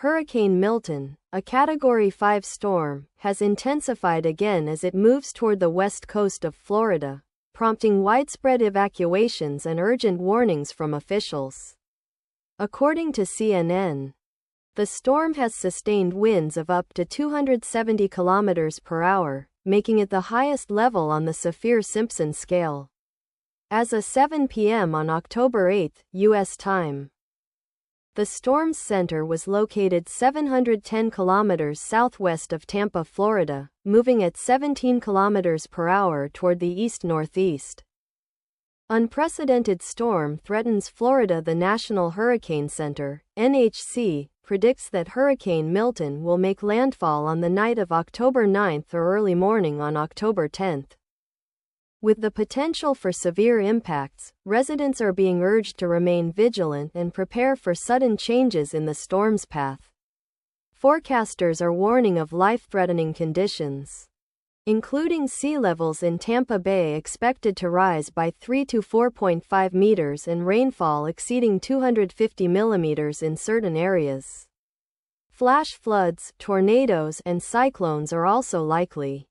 Hurricane Milton, a Category 5 storm, has intensified again as it moves toward the west coast of Florida, prompting widespread evacuations and urgent warnings from officials. According to CNN, the storm has sustained winds of up to 270 km per hour, making it the highest level on the Saffir-Simpson scale. As of 7 p.m. on October 8, U.S. time, the storm's center was located 710 kilometers southwest of Tampa, Florida, moving at 17 kilometers per hour toward the east-northeast. Unprecedented storm threatens Florida. The National Hurricane Center, NHC, predicts that Hurricane Milton will make landfall on the night of October 9 or early morning on October 10. With the potential for severe impacts, residents are being urged to remain vigilant and prepare for sudden changes in the storm's path. Forecasters are warning of life-threatening conditions, including sea levels in Tampa Bay expected to rise by 3 to 4.5 meters and rainfall exceeding 250 millimeters in certain areas. Flash floods, tornadoes, and cyclones are also likely,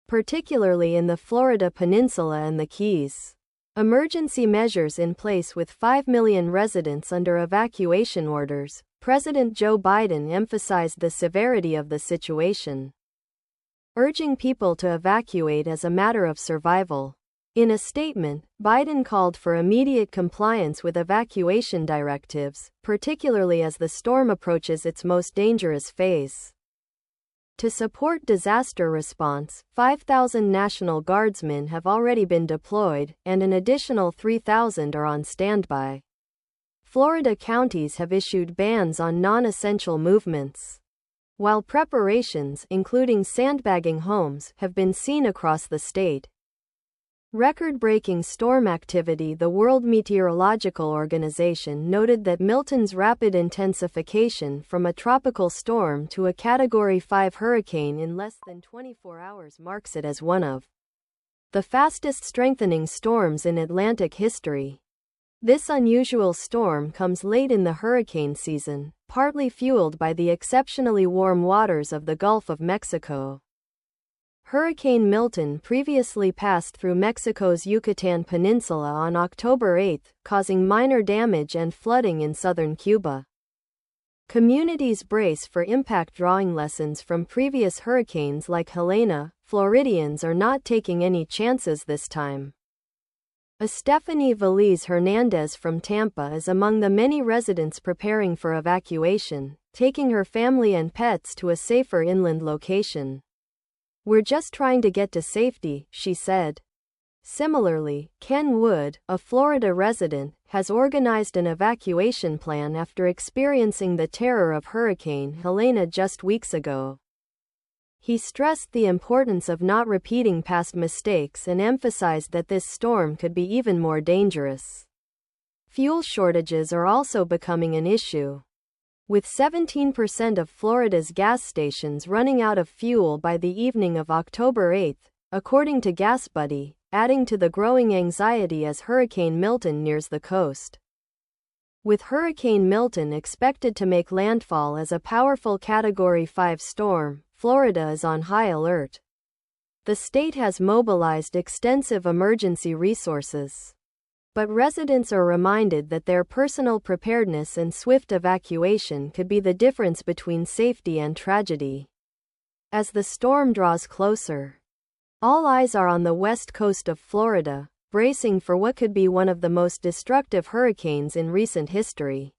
particularly in the Florida peninsula and the Keys. Emergency measures in place with 5 million residents under evacuation orders. President Joe Biden emphasized the severity of the situation, urging people to evacuate as a matter of survival. In a statement, Biden called for immediate compliance with evacuation directives, particularly as the storm approaches its most dangerous phase. To support disaster response, 5,000 National Guardsmen have already been deployed, and an additional 3,000 are on standby. Florida counties have issued bans on non-essential movements, while preparations, including sandbagging homes, have been seen across the state. Record-breaking storm activity. The World Meteorological Organization noted that Milton's rapid intensification from a tropical storm to a Category 5 hurricane in less than 24 hours marks it as one of the fastest strengthening storms in Atlantic history. This unusual storm comes late in the hurricane season, partly fueled by the exceptionally warm waters of the Gulf of Mexico. Hurricane Milton previously passed through Mexico's Yucatan Peninsula on October 8, causing minor damage and flooding in southern Cuba. Communities brace for impact. Drawing lessons from previous hurricanes like Helene, Floridians are not taking any chances this time. Stephanie Valise Hernandez from Tampa is among the many residents preparing for evacuation, taking her family and pets to a safer inland location. "We're just trying to get to safety," she said. Similarly, Ken Wood, a Florida resident, has organized an evacuation plan after experiencing the terror of Hurricane Helene just weeks ago. He stressed the importance of not repeating past mistakes and emphasized that this storm could be even more dangerous. Fuel shortages are also becoming an issue, with 17% of Florida's gas stations running out of fuel by the evening of October 8, according to GasBuddy, adding to the growing anxiety as Hurricane Milton nears the coast. With Hurricane Milton expected to make landfall as a powerful Category 5 storm, Florida is on high alert. The state has mobilized extensive emergency resources, but residents are reminded that their personal preparedness and swift evacuation could be the difference between safety and tragedy. As the storm draws closer, all eyes are on the west coast of Florida, bracing for what could be one of the most destructive hurricanes in recent history.